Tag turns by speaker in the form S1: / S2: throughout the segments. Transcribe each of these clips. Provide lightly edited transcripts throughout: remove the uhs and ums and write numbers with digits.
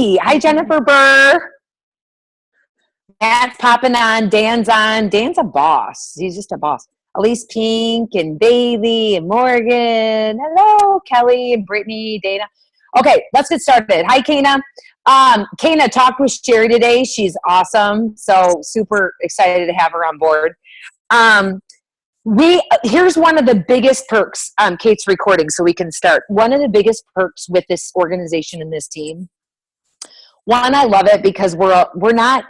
S1: Hey, hi, Jennifer Burr. Matt's popping on. Dan's on. Dan's a boss. He's just a boss. Elise Pink and Bailey and Morgan. Hello, Kelly and Brittany, Dana. Okay, let's get started. Hi, Kana. Kana talked with Sherry today. She's awesome. So super excited to have her on board. Um, we Here's one of the biggest perks. Kate's recording, so we can start. One of the biggest perks with this organization and this team. One, I love it because we're not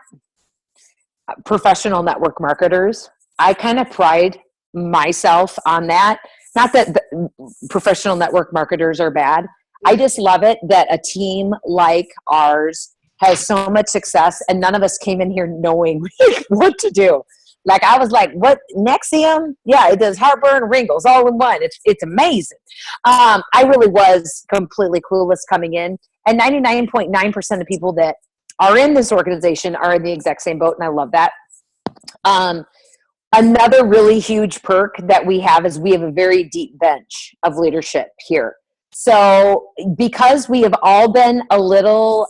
S1: professional network marketers. I kind of pride myself on that. Not that professional network marketers are bad. I just love it that a team like ours has so much success and none of us came in here knowing what to do. Like I was like, what, Nexium? Yeah, it does heartburn, wrinkles all in one. It's amazing. I really was completely clueless coming in. And 99.9% of people that are in this organization are in the exact same boat, and I love that. Another really huge perk that we have is we have a very deep bench of leadership here. So because we have all been a little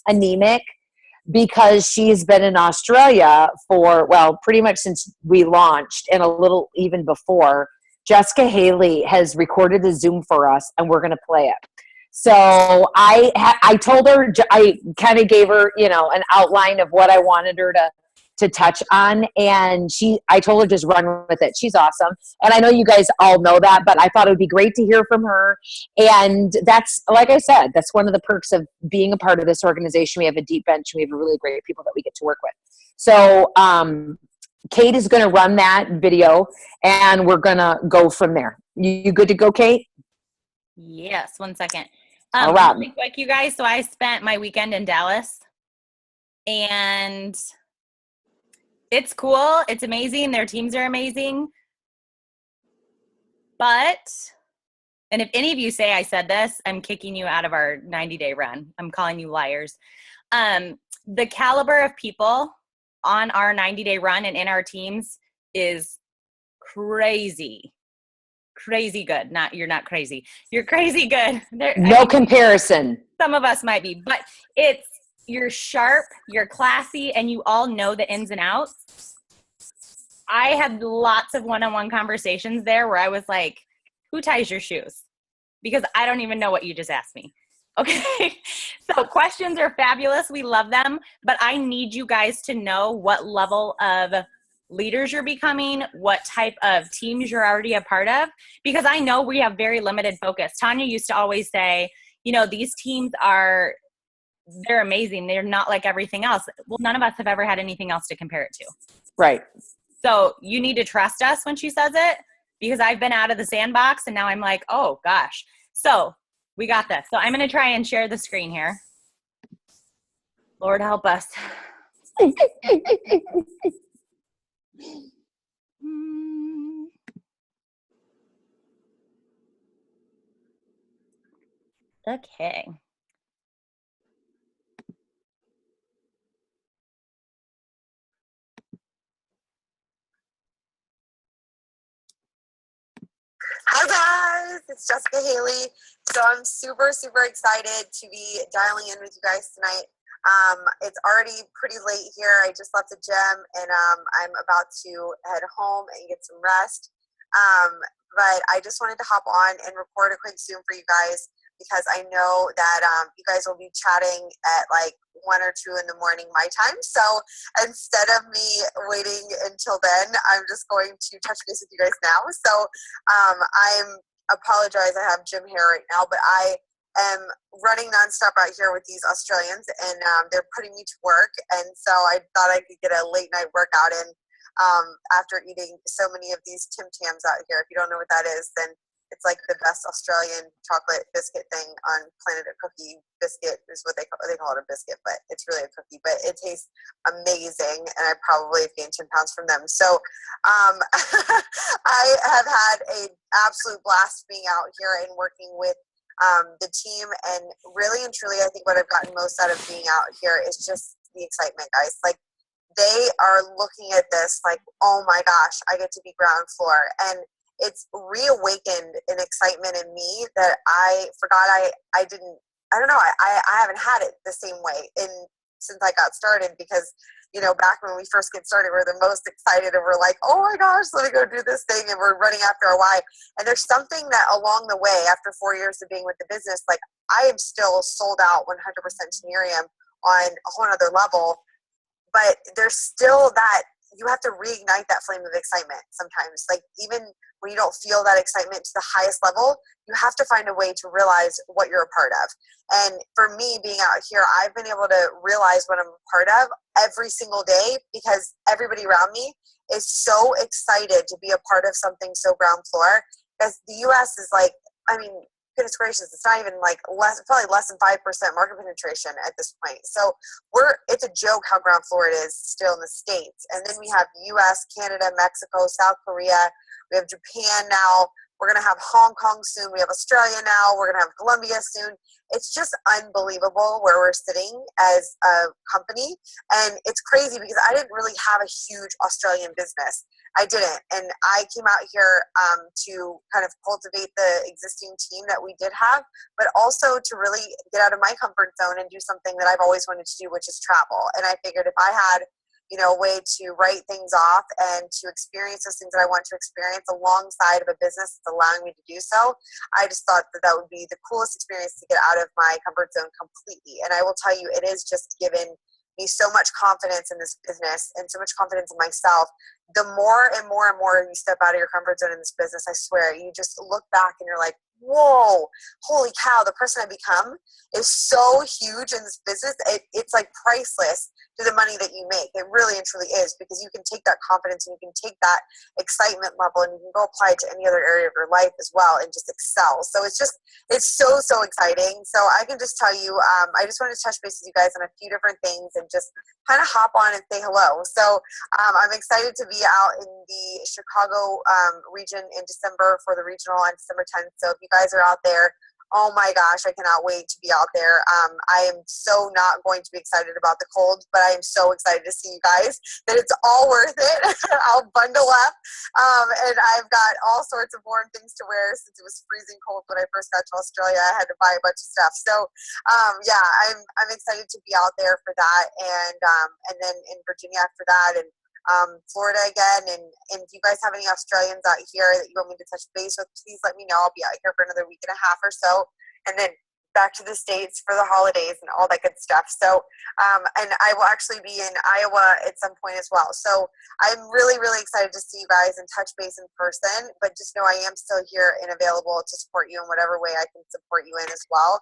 S1: anemic, because she's been in Australia for, well, pretty much since we launched and a little even before, Jessica Haley has recorded a Zoom for us, and we're going to play it. So I told her, I kind of gave her, an outline of what I wanted her to touch on. And I told her just run with it. She's awesome. And I know you guys all know that, but I thought it would be great to hear from her. And that's, like I said, that's one of the perks of being a part of this organization. We have a deep bench. We have really great people that we get to work with. So, Kate is going to run that video and we're going to go from there. You good to go, Kate?
S2: Yes. 1 second.
S1: All right.
S2: Really quick, you guys. So I spent my weekend in Dallas and it's cool. It's amazing. Their teams are amazing. But, and if any of you say I said this, I'm kicking you out of our 90-day run. I'm calling you liars. The caliber of people on our 90-day run and in our teams is crazy. Crazy good. You're not crazy. You're crazy good.
S1: No comparison.
S2: Some of us might be, but you're sharp, you're classy, and you all know the ins and outs. I had lots of one-on-one conversations there where I was like, who ties your shoes? Because I don't even know what you just asked me. Okay. So questions are fabulous. We love them, but I need you guys to know what level of leaders you're becoming, what type of teams you're already a part of, because I know we have very limited focus. Tanya used to always say, these teams they're amazing. They're not like everything else. Well, none of us have ever had anything else to compare it to.
S1: Right.
S2: So you need to trust us when she says it, because I've been out of the sandbox and now I'm like, oh gosh. So we got this. So I'm going to try and share the screen here. Lord help us. Okay.
S3: Hi guys, it's Jessica Haley. So I'm super excited to be dialing in with you guys tonight. It's already pretty late here. I just left the gym and I'm about to head home and get some rest. But I just wanted to hop on and record a quick Zoom for you guys because I know that you guys will be chatting at like 1 or 2 in the morning my time. So instead of me waiting until then, I'm just going to touch base with you guys now. So apologize, I have gym hair right now, but I am running nonstop out here with these Australians and they're putting me to work. And so I thought I could get a late night workout in after eating so many of these Tim Tams out here. If you don't know what that is, then it's like the best Australian chocolate biscuit thing on planet. A cookie biscuit is what they call it, a biscuit, but it's really a cookie. But it tastes amazing, and I probably have gained 10 pounds from them. So I have had an absolute blast being out here and working with the team. And really and truly, I think what I've gotten most out of being out here is just the excitement, guys. Like, they are looking at this like, oh my gosh, I get to be ground floor. And it's reawakened an excitement in me that I forgot I didn't I don't know, I haven't had it the same way since I got started, because, back when we first get started, we're the most excited and we're like, oh my gosh, let me go do this thing. And we're running after our why. And there's something that along the way, after 4 years of being with the business, like I am still sold out 100% to Miriam on a whole other level. But there's still that, you have to reignite that flame of excitement sometimes. Like even when you don't feel that excitement to the highest level, you have to find a way to realize what you're a part of. And for me, being out here, I've been able to realize what I'm a part of every single day, because everybody around me is so excited to be a part of something so ground floor. Because the US is like, I mean, goodness gracious, it's not even like probably less than 5% market penetration at this point. So it's a joke how ground floor it is still in the States. And then we have US, Canada, Mexico, South Korea. We have Japan now. We're going to have Hong Kong soon. We have Australia now. We're going to have Colombia soon. It's just unbelievable where we're sitting as a company. And it's crazy because I didn't really have a huge Australian business. I didn't. And I came out here to kind of cultivate the existing team that we did have, but also to really get out of my comfort zone and do something that I've always wanted to do, which is travel. And I figured if I had a way to write things off and to experience those things that I want to experience alongside of a business that's allowing me to do so, I just thought that would be the coolest experience to get out of my comfort zone completely. And I will tell you, it is just given me so much confidence in this business and so much confidence in myself. The more and more and more you step out of your comfort zone in this business, I swear, you just look back and you're like, whoa, holy cow, the person I become is so huge in this business. It's like priceless to the money that you make. It really and truly is, because you can take that confidence and you can take that excitement level and you can go apply it to any other area of your life as well and just excel. So it's so exciting. So I can just tell you, I just wanted to touch base with you guys on a few different things and just kind of hop on and say hello. So I'm excited to be out in the Chicago region in December for the regional on December 10th. So if you guys are out there, oh my gosh, I cannot wait to be out there. I am so not going to be excited about the cold, but I am so excited to see you guys, that it's all worth it. I'll bundle up. And I've got all sorts of warm things to wear since it was freezing cold when I first got to Australia. I had to buy a bunch of stuff. So yeah, I'm excited to be out there for that. And then in Virginia after that, and Florida again. And if you guys have any Australians out here that you want me to touch base with, please let me know. I'll be out here for another week and a half or so, and then back to the States for the holidays and all that good stuff. So and I will actually be in Iowa at some point as well. So I'm really, really excited to see you guys and touch base in person, but just know I am still here and available to support you in whatever way I can support you in as well,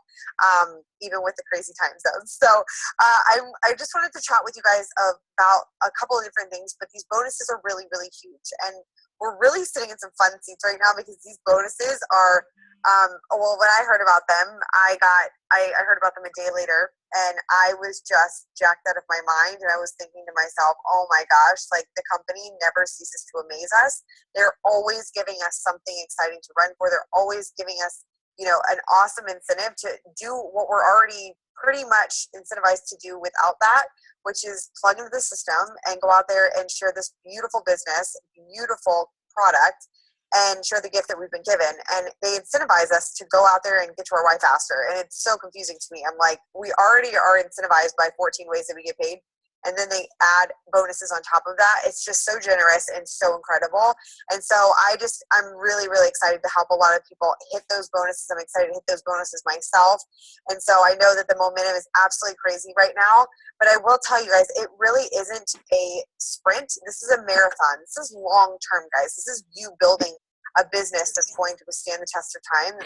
S3: even with the crazy time zones. So I just wanted to chat with you guys about a couple of different things, but these bonuses are really, really huge. And we're really sitting in some fun seats right now because these bonuses are, well, when I heard about them, I heard about them a day later, and I was just jacked out of my mind. And I was thinking to myself, oh my gosh, like the company never ceases to amaze us. They're always giving us something exciting to run for. They're always giving us, an awesome incentive to do what we're already pretty much incentivized to do without that, which is plug into the system and go out there and share this beautiful business, beautiful product, and share the gift that we've been given. And they incentivize us to go out there and get to our why faster. And it's so confusing to me. I'm like, we already are incentivized by 14 ways that we get paid, and then they add bonuses on top of that. It's just so generous and so incredible. And so I'm really, really excited to help a lot of people hit those bonuses. I'm excited to hit those bonuses myself. And so I know that the momentum is absolutely crazy right now, but I will tell you guys, it really isn't a sprint. This is a marathon. This is long term, guys. This is you building a business that's going to withstand the test of time.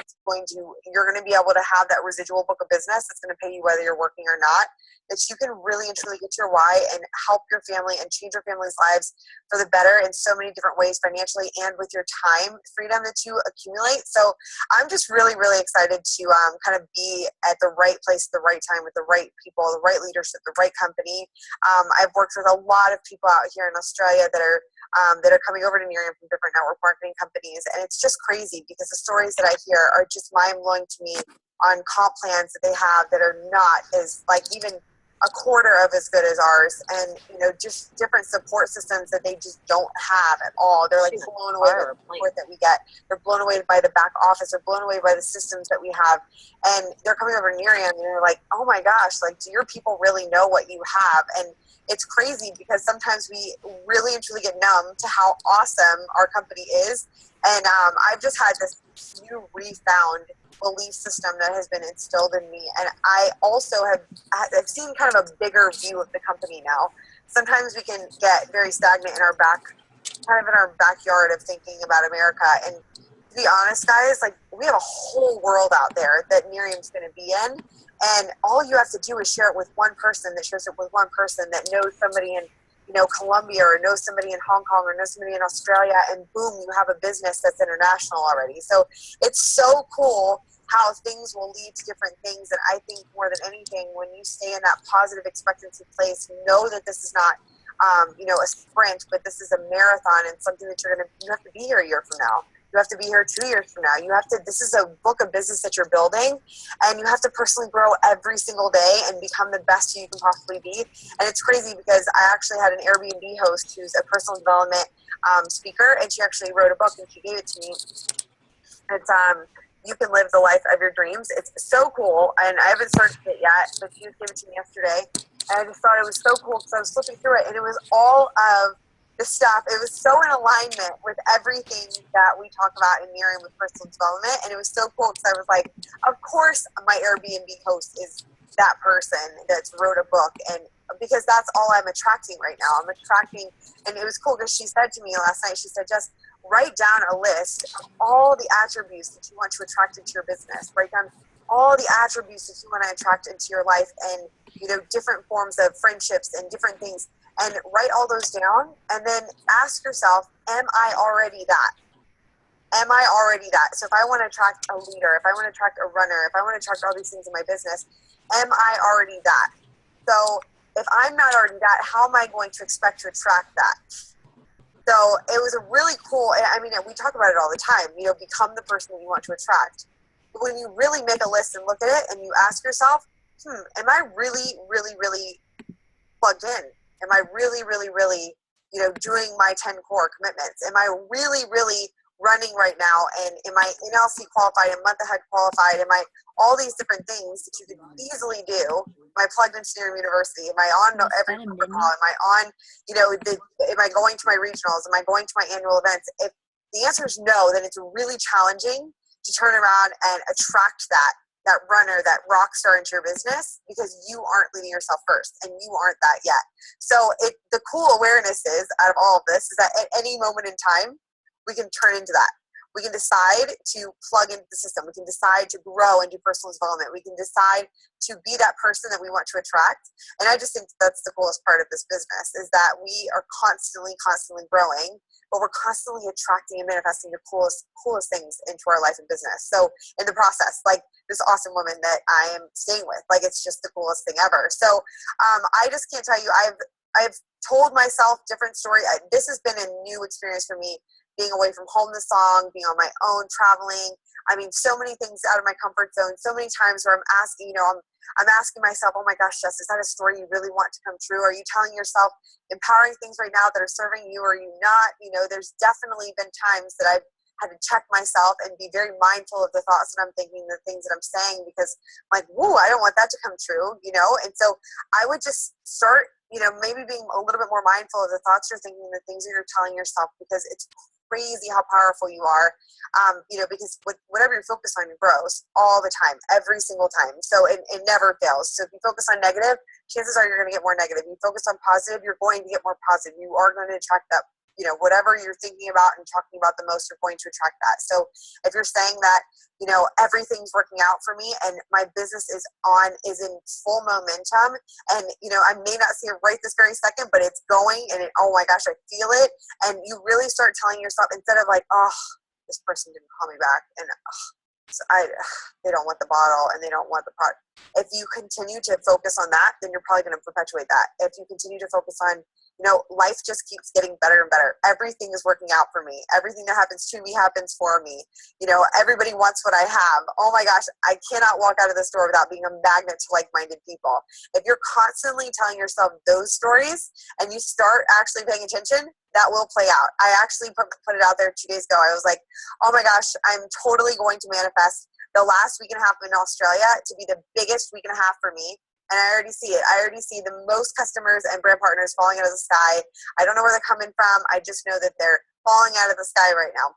S3: You're going to be able to have that residual book of business that's going to pay you whether you're working or not, that you can really and truly get to your why and help your family and change your family's lives for the better in so many different ways, financially and with your time freedom that you accumulate. So I'm just really, really excited to kind of be at the right place at the right time with the right people, the right leadership, the right company. I've worked with a lot of people out here in Australia that are coming over to Miriam from different network marketing companies. And it's just crazy because the stories that I hear are just mind blowing to me on comp plans that they have that are not as like even a quarter of as good as ours, and just different support systems that they just don't have at all. They're like blown away by the support that we get. They're blown away by the back office. They're blown away by the systems that we have, and they're coming over to Nerium and they're like, oh my gosh, like, do your people really know what you have? And it's crazy because sometimes we really and truly get numb to how awesome our company is. And I've just had this new refound belief system that has been instilled in me. And I also I've seen kind of a bigger view of the company now. Sometimes we can get very stagnant in our backyard of thinking about America. And to be honest, guys, like, we have a whole world out there that Nerium's going to be in. And all you have to do is share it with one person that shares it with one person that knows somebody in Colombia, or knows somebody in Hong Kong, or knows somebody in Australia, and boom, you have a business that's international already. So it's so cool how things will lead to different things. And I think more than anything, when you stay in that positive expectancy place, know that this is not, a sprint, but this is a marathon, and something that you have to be here a year from now. You have to be here 2 years from now. This is a book of business that you're building, and you have to personally grow every single day and become the best you can possibly be. And it's crazy because I actually had an Airbnb host who's a personal development speaker, and she actually wrote a book and she gave it to me. It's You Can Live the Life of Your Dreams. It's so cool, and I haven't started it yet, but she just gave it to me yesterday, and I just thought it was so cool because I was flipping through it, and it was all of the stuff. It was so in alignment with everything that we talk about in Nerium with personal development, and it was so cool because I was like, of course my Airbnb host is that person that's wrote a book, and because that's all I'm attracting right now. I'm attracting, and it was cool because she said to me last night, she said, just write down a list of all the attributes that you want to attract into your business. Write down all the attributes that you want to attract into your life, and different forms of friendships and different things. And write all those down, and then ask yourself, am I already that? Am I already that? So if I want to attract a leader, if I want to attract a runner, if I want to attract all these things in my business, am I already that? So if I'm not already that, how am I going to expect to attract that? So it was a really cool, I mean, we talk about it all the time, become the person that you want to attract. But when you really make a list and look at it and you ask yourself, am I really, really, really plugged in? Am I really, really, really, doing my 10 core commitments? Am I really, really running right now? And am I NLC qualified and month ahead qualified? Am I all these different things that you could easily do? Am I plugged into Nerium University? Am I on every protocol? Am I on, am I going to my regionals? Am I going to my annual events? If the answer is no, then it's really challenging to turn around and attract that runner, that rock star into your business, because you aren't leading yourself first, and you aren't that yet. So the cool awareness is, out of all of this, is that at any moment in time, we can turn into that. We can decide to plug into the system. We can decide to grow and do personal development. We can decide to be that person that we want to attract. And I just think that's the coolest part of this business, is that we are constantly growing, but we're constantly attracting and manifesting the coolest things into our life and business. So in the process, like this awesome woman that I am staying with, like, it's just the coolest thing ever. So I just can't tell you, I've told myself different story. This has been a new experience for me, being away from home this long, being on my own, traveling. I mean, so many things out of my comfort zone, so many times where I'm asking, I'm asking myself, oh my gosh, Jess, is that a story you really want to come true? Are you telling yourself empowering things right now that are serving you, or are you not? There's definitely been times that I've had to check myself and be very mindful of the thoughts that I'm thinking, the things that I'm saying, because I'm like, whoa, I don't want that to come true, And so I would just start, maybe being a little bit more mindful of the thoughts you're thinking, the things that you're telling yourself, because it's crazy how powerful you are, because whatever you focus on grows all the time, every single time. So it never fails. So if you focus on negative, chances are you're going to get more negative. You focus on positive, you're going to get more positive. You are going to attract that, whatever you're thinking about and talking about the most, you're going to attract that. So if you're saying that, everything's working out for me and my business is in full momentum, and, I may not see it right this very second, but it's going, and oh my gosh, I feel it. And you really start telling yourself, instead of like, oh, this person didn't call me back, and they don't want the bottle and they don't want the product. If you continue to focus on that, then you're probably going to perpetuate that. If you continue to focus on life just keeps getting better and better. Everything is working out for me. Everything that happens to me happens for me. Everybody wants what I have. Oh my gosh, I cannot walk out of the store without being a magnet to like-minded people. If you're constantly telling yourself those stories and you start actually paying attention, that will play out. I actually put it out there 2 days ago. I was like, oh my gosh, I'm totally going to manifest the last week and a half in Australia to be the biggest week and a half for me. And I already see it. I already see the most customers and brand partners falling out of the sky. I don't know where they're coming from. I just know that they're falling out of the sky right now.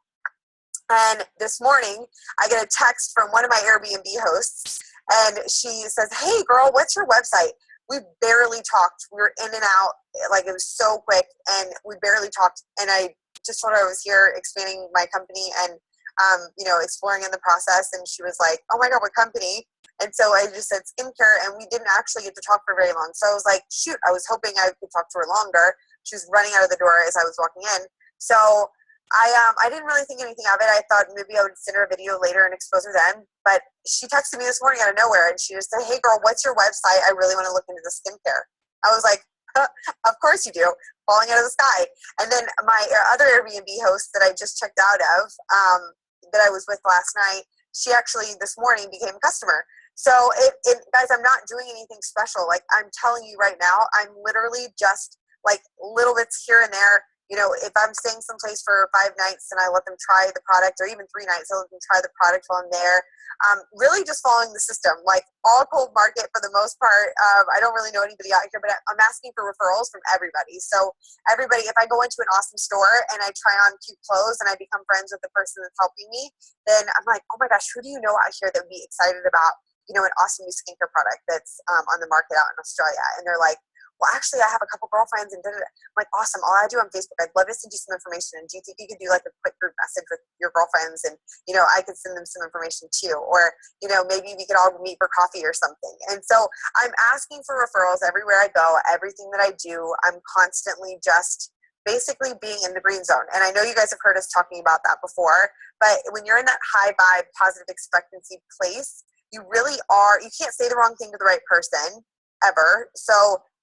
S3: And this morning, I get a text from one of my Airbnb hosts, and she says, hey, girl, what's your website? We barely talked. We were in and out. Like, it was so quick, and we barely talked. And I just told her I was here expanding my company and, exploring in the process. And she was like, oh my God, what company? And so I just said skincare, and we didn't actually get to talk for very long. So I was like, shoot, I was hoping I could talk to her longer. She was running out of the door as I was walking in. So I didn't really think anything of it. I thought maybe I would send her a video later and expose her then. But she texted me this morning out of nowhere, and she just said, hey, girl, what's your website? I really want to look into the skincare. I was like, of course you do, falling out of the sky. And then my other Airbnb host that I just checked out of, that I was with last night, she actually this morning became a customer. So guys, I'm not doing anything special. Like, I'm telling you right now, I'm literally just like little bits here and there. If I'm staying someplace for 5 nights and I let them try the product, or even 3 nights, I let them try the product while I'm there. Really just following the system, like all cold market for the most part. I don't really know anybody out here, but I'm asking for referrals from everybody. So everybody, if I go into an awesome store and I try on cute clothes and I become friends with the person that's helping me, then I'm like, oh my gosh, who do you know out here that would be excited about, an awesome new skincare product that's on the market out in Australia? And they're like, well, actually, I have a couple girlfriends and da-da-da. I'm like, awesome. All I do on Facebook, I'd love to send you some information. And do you think you could do like a quick group message with your girlfriends? And, I could send them some information too. Or, maybe we could all meet for coffee or something. And so I'm asking for referrals everywhere I go. Everything that I do, I'm constantly just basically being in the green zone. And I know you guys have heard us talking about that before, but when you're in that high vibe, positive expectancy place, you really are, you can't say the wrong thing to the right person ever.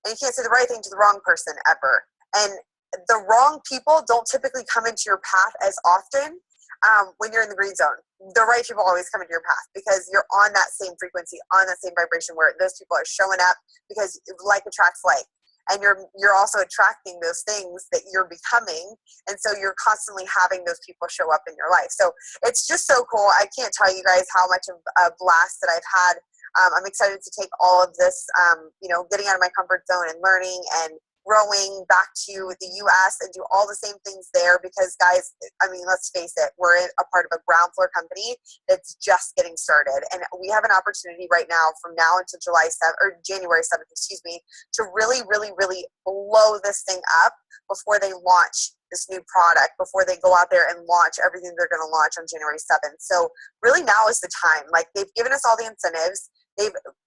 S3: And you can't say the right thing to the wrong person ever. And the wrong people don't typically come into your path as often when you're in the green zone. The right people always come into your path because you're on that same frequency, on that same vibration where those people are showing up, because like attracts like. And you're also attracting those things that you're becoming. And so you're constantly having those people show up in your life. So it's just so cool. I can't tell you guys how much of a blast that I've had. I'm excited to take all of this, getting out of my comfort zone and learning and growing back to the U.S. and do all the same things there because, guys, I mean, let's face it, we're a part of a ground floor company that's just getting started. And we have an opportunity right now from now until January 7th, to really, really, really blow this thing up before they launch this new product, before they go out there and launch everything they're going to launch on January 7th. So really now is the time. Like, they've given us all the incentives.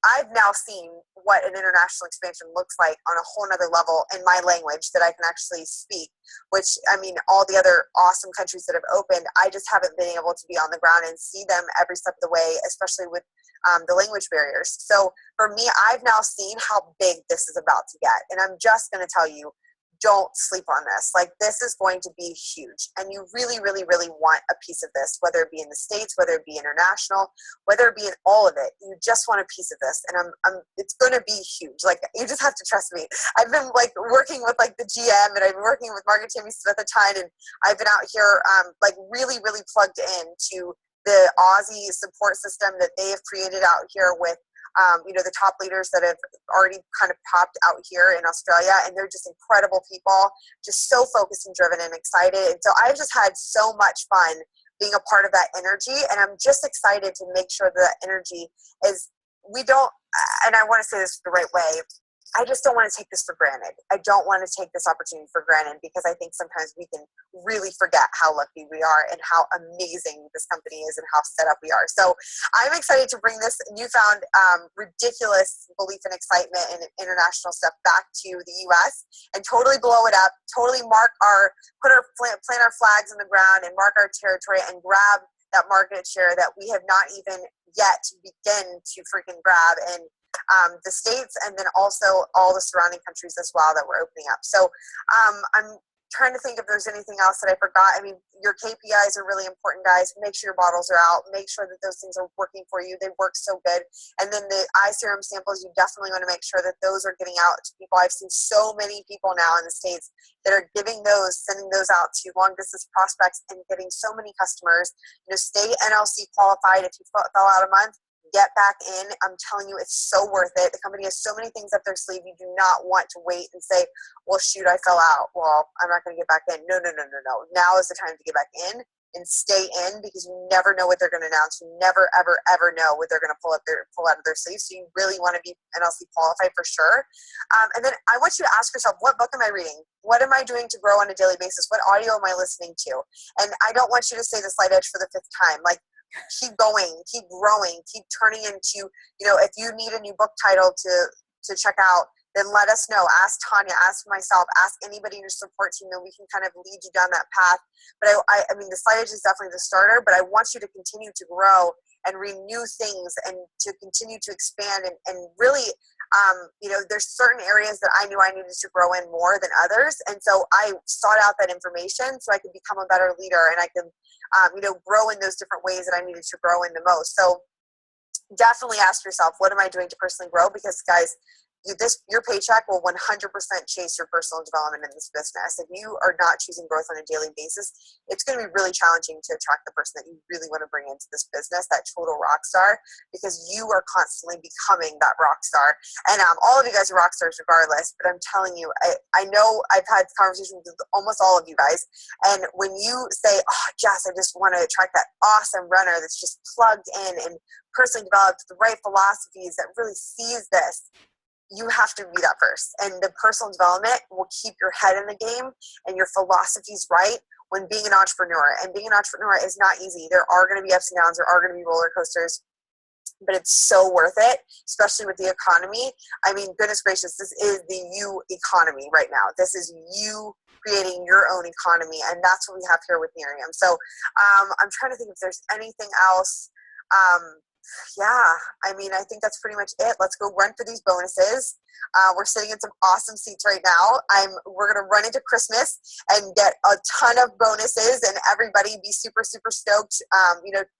S3: I've now seen what an international expansion looks like on a whole nother level in my language that I can actually speak, which, I mean, all the other awesome countries that have opened, I just haven't been able to be on the ground and see them every step of the way, especially with the language barriers. So for me, I've now seen how big this is about to get. And I'm just going to tell you, don't sleep on this. Like, this is going to be huge. And you really, really, really want a piece of this, whether it be in the States, whether it be international, whether it be in all of it. You just want a piece of this. And it's going to be huge. Like, you just have to trust me. I've been like working with like the GM, and I've been working with Margaret Timmy Smith a ton. And I've been out here like really, really plugged into the Aussie support system that they have created out here with the top leaders that have already kind of popped out here in Australia, and they're just incredible people, just so focused and driven and excited. And so I've just had so much fun being a part of that energy, and I'm just excited to make sure that energy is, and I want to say this the right way, I just don't want to take this for granted. I don't want to take this opportunity for granted, because I think sometimes we can really forget how lucky we are and how amazing this company is and how set up we are. So I'm excited to bring this newfound ridiculous belief and excitement and international stuff back to the U.S. and totally blow it up, totally plant our flags in the ground and mark our territory and grab that market share that we have not even yet begin to freaking grab. And the states, and then also all the surrounding countries as well that we're opening up. So I'm trying to think if there's anything else that I forgot. I mean, your KPIs are really important, guys. Make sure your bottles are out. Make sure that those things are working for you. They work so good. And then the eye serum samples, you definitely want to make sure that those are getting out to people. I've seen so many people now in the States that are giving those, sending those out to long distance prospects and getting so many customers. You know, stay NLC qualified. If you fell out a month, get back in. I'm telling you, it's so worth it. The company has so many things up their sleeve. You do not want to wait and say, well, shoot, I fell out. Well, I'm not going to get back in. No. Now is the time to get back in and stay in, because you never know what they're going to announce. You never, ever, ever know what they're going to pull out of their sleeves. So you really want to be NLC qualified for sure. And then I want you to ask yourself, what book am I reading? What am I doing to grow on a daily basis? What audio am I listening to? And I don't want you to say the Slight Edge for the 5th time. Like, keep going, keep growing, keep turning into, if you need a new book title to check out, then let us know. Ask Tanya, ask myself, ask anybody in your support team, and we can kind of lead you down that path. But I mean, the Slight Edge is definitely the starter, but I want you to continue to grow and renew things and to continue to expand and really, there's certain areas that I knew I needed to grow in more than others. And so I sought out that information so I could become a better leader, and I could, grow in those different ways that I needed to grow in the most. So definitely ask yourself, what am I doing to personally grow? Because guys, your paycheck will 100% chase your personal development in this business. If you are not choosing growth on a daily basis, it's going to be really challenging to attract the person that you really want to bring into this business, that total rock star, because you are constantly becoming that rock star. And all of you guys are rock stars regardless, but I'm telling you, I know I've had conversations with almost all of you guys, and when you say, oh, Jess, I just want to attract that awesome runner that's just plugged in and personally developed the right philosophies, that really sees this, you have to be that first. And the personal development will keep your head in the game and your philosophies right when being an entrepreneur. And being an entrepreneur is not easy. There are going to be ups and downs. There are going to be roller coasters, but it's so worth it, especially with the economy. I mean, goodness gracious, this is the you economy right now. This is you creating your own economy. And that's what we have here with Miriam. So I'm trying to think if there's anything else. Yeah, I mean, I think that's pretty much it. Let's go run for these bonuses. We're sitting in some awesome seats right now. We're going to run into Christmas and get a ton of bonuses, and everybody be super, super stoked,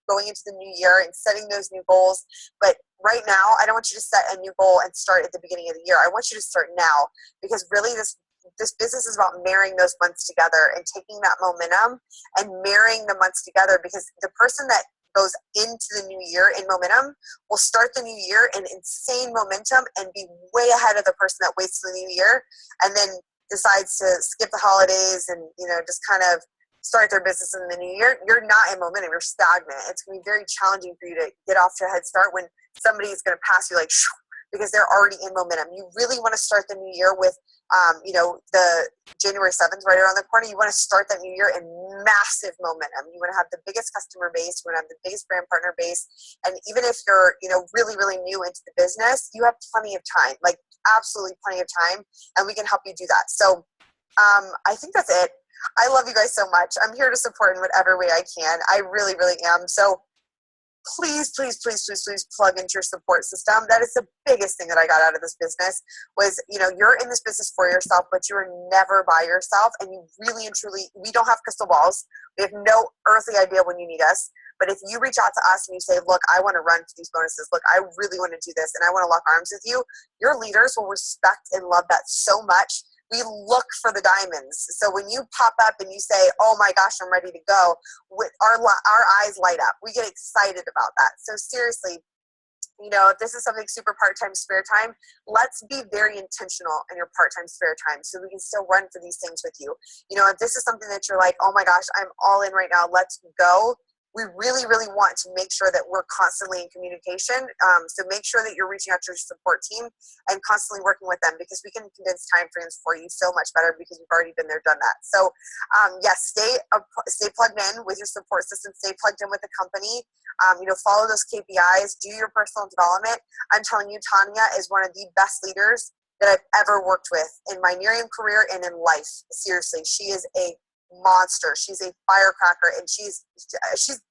S3: going into the new year and setting those new goals. But right now, I don't want you to set a new goal and start at the beginning of the year. I want you to start now, because really this business is about marrying those months together and taking that momentum and marrying the months together, because the person that goes into the new year in momentum will start the new year in insane momentum and be way ahead of the person that waits till the new year and then decides to skip the holidays and just kind of start their business in the new year. You're not in momentum, you're stagnant. It's going to be very challenging for you to get off to a head start when somebody is going to pass you like shoo, because they're already in momentum. You really want to start the new year with the January 7th right around the corner. You want to start that new year in massive momentum. You want to have the biggest customer base. You want to have the biggest brand partner base. And even if you're, really, really new into the business, you have plenty of time, like absolutely plenty of time, and we can help you do that. So I think that's it. I love you guys so much. I'm here to support in whatever way I can. I really, really am. So please plug into your support system. That is the biggest thing that I got out of this business was, you're in this business for yourself, but you're never by yourself. And you really and truly, we don't have crystal balls. We have no earthly idea when you need us. But if you reach out to us and you say, look, I want to run for these bonuses. Look, I really want to do this and I want to lock arms with you. Your leaders will respect and love that so much. We look for the diamonds. So when you pop up and you say, oh my gosh, I'm ready to go, with our eyes light up. We get excited about that. So seriously, if this is something super part-time, spare time, let's be very intentional in your part-time, spare time so we can still run for these things with you. If this is something that you're like, oh my gosh, I'm all in right now, let's go. We really, really want to make sure that we're constantly in communication. So make sure that you're reaching out to your support team and constantly working with them, because we can condense time frames for you so much better because we've already been there, done that. So yes, stay plugged in with your support system, stay plugged in with the company, follow those KPIs, do your personal development. I'm telling you, Tanya is one of the best leaders that I've ever worked with in my Miriam career and in life. Seriously, she is a monster. She's a firecracker, and she's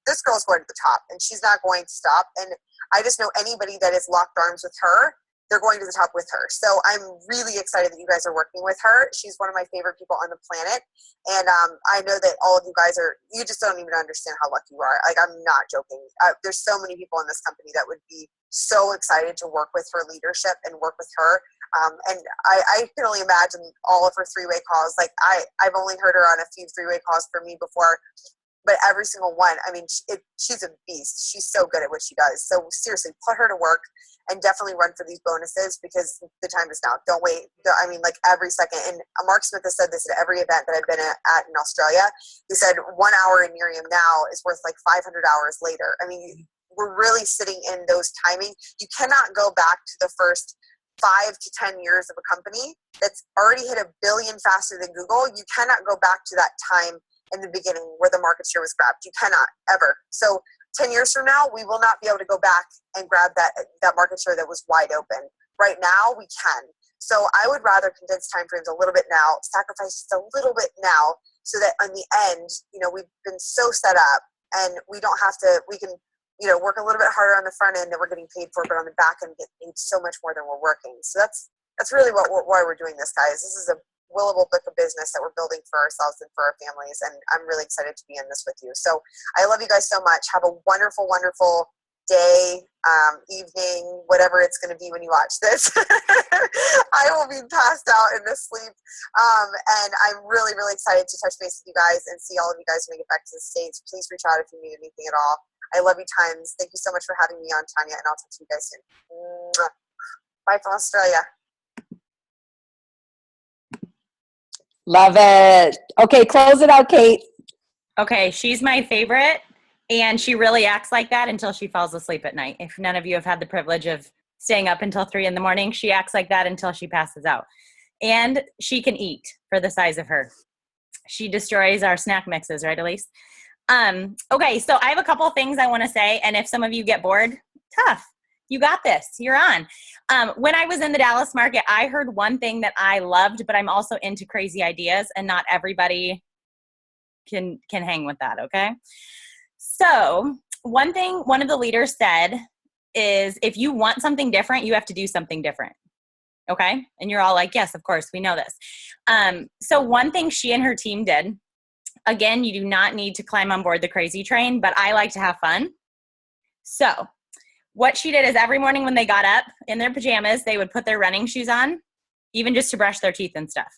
S3: this girl's going to the top, and she's not going to stop. And I just know anybody that has locked arms with her they're going to the top with her. So I'm really excited that you guys are working with her. She's one of my favorite people on the planet. And I know that all of you guys you just don't even understand how lucky you are. Like, I'm not joking. There's so many people in this company that would be so excited to work with her leadership and work with her. And I can only imagine all of her three-way calls. Like, I've only heard her on a few three-way calls for me before, but every single one, I mean, she's a beast. She's so good at what she does. So seriously, put her to work and definitely run for these bonuses, because the time is now. Don't wait. I mean, like, every second. And Mark Smith has said this at every event that I've been at in Australia. He said 1 hour in Nerium now is worth like 500 hours later. I mean, we're really sitting in those timing. You cannot go back to the first 5 to 10 years of a company that's already hit 1 billion faster than Google. You cannot go back to that time in the beginning where the market share was grabbed. You cannot, ever. So 10 years from now, we will not be able to go back and grab that market share that was wide open. Right now, we can. So I would rather condense timeframes a little bit now, sacrifice just a little bit now, so that in the end, we've been so set up, and we don't have to, we can, work a little bit harder on the front end that we're getting paid for, but on the back end, get paid so much more than we're working. So that's really why we're doing this, guys. This is a willable book of business that we're building for ourselves and for our families, and I'm really excited to be in this with you. So I love you guys so much. Have a wonderful, wonderful day, evening, whatever it's going to be when you watch this. I will be passed out and asleep, and I'm really, really excited to touch base with you guys and see all of you guys when we get back to the States. Please reach out if you need anything at all. I love you tons. Thank you so much for having me on, Tanya, and I'll talk to you guys soon. Mwah. Bye from Australia.
S1: Love it. Okay, close it out, Kate.
S2: Okay, she's my favorite, and she really acts like that until she falls asleep at night. If none of you have had the privilege of staying up until 3 a.m, she acts like that until she passes out. And she can eat for the size of her. She destroys our snack mixes, right, Elise? Okay, so I have a couple of things I want to say, and if some of you get bored, tough. You got this. You're on. When I was in the Dallas market, I heard one thing that I loved, but I'm also into crazy ideas, and not everybody can hang with that, okay? So one thing one of the leaders said is, if you want something different, you have to do something different, okay? And you're all like, yes, of course, we know this. So one thing she and her team did, again, you do not need to climb on board the crazy train, but I like to have fun. So what she did is, every morning when they got up in their pajamas, they would put their running shoes on, even just to brush their teeth and stuff.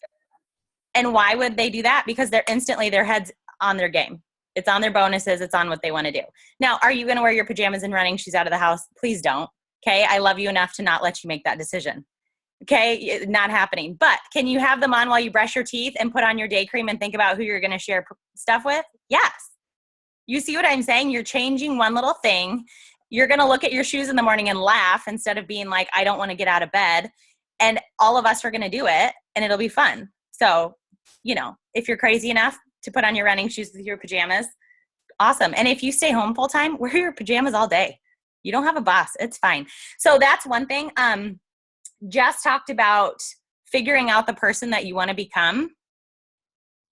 S2: And why would they do that? Because they're instantly, their head's on their game. It's on their bonuses. It's on what they want to do. Now, are you going to wear your pajamas and running shoes out of the house? Please don't. Okay. I love you enough to not let you make that decision. Okay. Not happening. But can you have them on while you brush your teeth and put on your day cream and think about who you're going to share stuff with? Yes. You see what I'm saying? You're changing one little thing. You're going to look at your shoes in the morning and laugh instead of being like, I don't want to get out of bed. And all of us are going to do it, and it'll be fun. So, if you're crazy enough to put on your running shoes with your pajamas, awesome. And if you stay home full time, wear your pajamas all day. You don't have a boss. It's fine. So that's one thing. Jess talked about figuring out the person that you want to become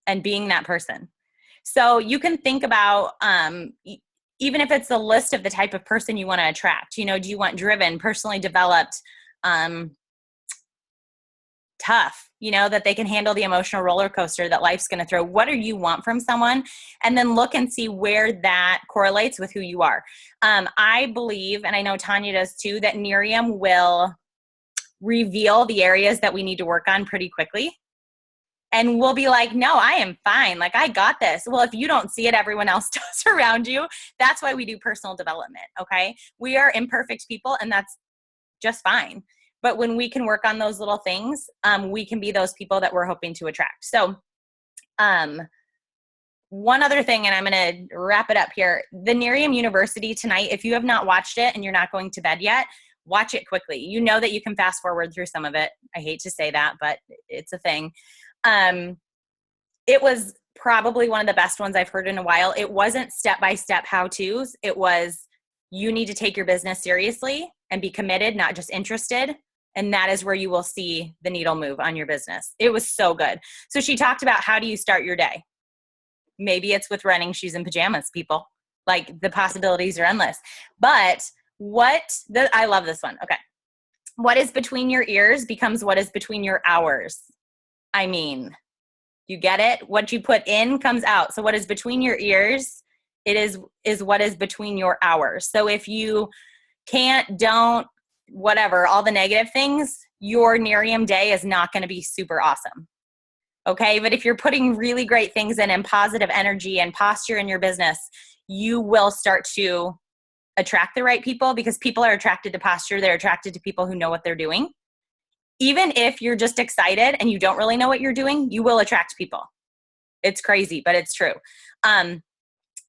S2: and being that person. So you can think about, even if it's the list of the type of person you want to attract, do you want driven, personally developed, tough, that they can handle the emotional roller coaster that life's going to throw? What do you want from someone? And then look and see where that correlates with who you are. I believe, and I know Tanya does too, that Nerium will reveal the areas that we need to work on pretty quickly. And we'll be like, no, I am fine. Like, I got this. Well, if you don't see it, everyone else does around you. That's why we do personal development, okay? We are imperfect people, and that's just fine. But when we can work on those little things, we can be those people that we're hoping to attract. So one other thing, and I'm going to wrap it up here. The Nerium University tonight, if you have not watched it and you're not going to bed yet, watch it quickly. You know that you can fast forward through some of it. I hate to say that, but it's a thing. It was probably one of the best ones I've heard in a while. It wasn't step-by-step how-tos. It was, you need to take your business seriously and be committed, not just interested. And that is where you will see the needle move on your business. It was so good. So she talked about, how do you start your day? Maybe it's with running shoes and pajamas, people. Like, the possibilities are endless. But I love this one. Okay. What is between your ears becomes what is between your hours. I mean, you get it? What you put in comes out. So what is between your ears, it is what is between your hours. So if you can't, don't, whatever, all the negative things, your Nerium day is not going to be super awesome. Okay. But if you're putting really great things in and positive energy and posture in your business, you will start to attract the right people, because people are attracted to posture. They're attracted to people who know what they're doing. Even if you're just excited and you don't really know what you're doing, you will attract people. It's crazy, but it's true.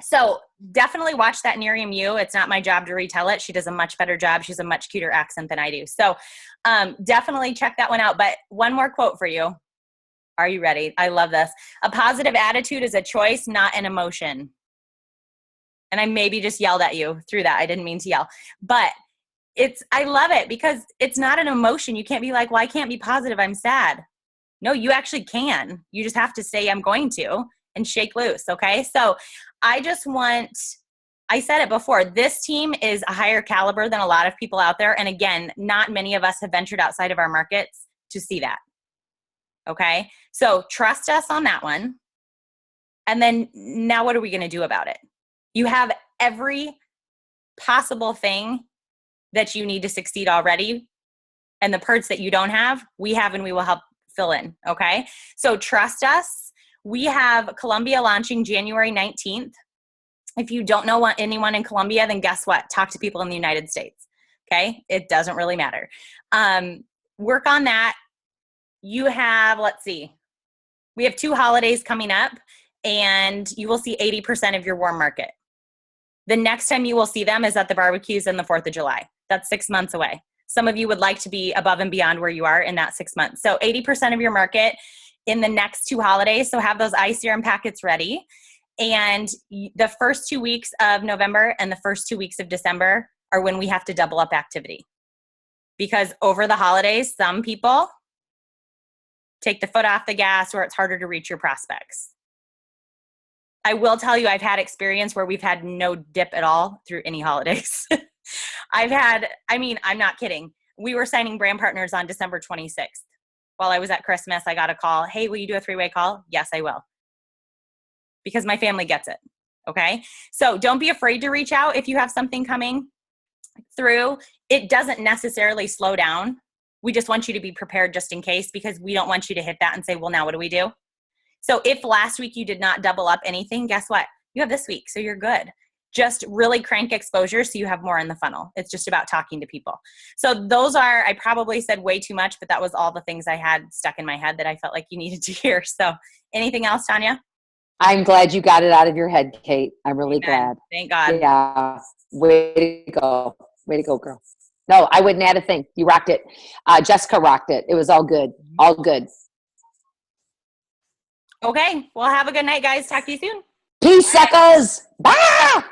S2: So definitely watch that Nerium You. It's not my job to retell it. She does a much better job. She's a much cuter accent than I do. So definitely check that one out. But one more quote for you. Are you ready? I love this. A positive attitude is a choice, not an emotion. And I maybe just yelled at you through that. I didn't mean to yell. But I love it because it's not an emotion. You can't be like, well, I can't be positive. I'm sad. No, you actually can. You just have to say, I'm going to, and shake loose. Okay. So I said it before, this team is a higher caliber than a lot of people out there. And again, not many of us have ventured outside of our markets to see that. Okay. So trust us on that one. And then now what are we going to do about it? You have every possible thing that you need to succeed already. And the parts that you don't have, we have, and we will help fill in. Okay. So trust us. We have Colombia launching January 19th. If you don't know anyone in Colombia, then guess what? Talk to people in the United States. Okay. It doesn't really matter. Work on that. You have, let's see, we have 2 holidays coming up, and you will see 80% of your warm market. The next time you will see them is at the barbecues and the 4th of July. That's 6 months away. Some of you would like to be above and beyond where you are in that 6 months. So 80% of your market in the next 2 holidays. So have those eye serum packets ready. And the first 2 weeks of November and the first 2 weeks of December are when we have to double up activity. Because over the holidays, some people take the foot off the gas, or it's harder to reach your prospects. I will tell you, I've had experience where we've had no dip at all through any holidays. I'm not kidding. We were signing brand partners on December 26th. While I was at Christmas, I got a call. Hey, will you do a 3-way call? Yes, I will. Because my family gets it. Okay. So don't be afraid to reach out if you have something coming through. It doesn't necessarily slow down. We just want you to be prepared just in case, because we don't want you to hit that and say, well, now what do we do? So if last week you did not double up anything, guess what? You have this week, so you're good. Just really crank exposure so you have more in the funnel. It's just about talking to people. So those are, I probably said way too much, but that was all the things I had stuck in my head that I felt like you needed to hear. So anything else, Tanya?
S1: I'm glad you got it out of your head, Kate. I'm really glad.
S2: Thank God.
S1: Yeah. Way to go. Way to go, girl. No, I wouldn't add a thing. You rocked it. Jessica rocked it. It was all good. All good.
S2: Okay. Well, have a good night, guys. Talk to you soon.
S1: Peace, suckers. Bye.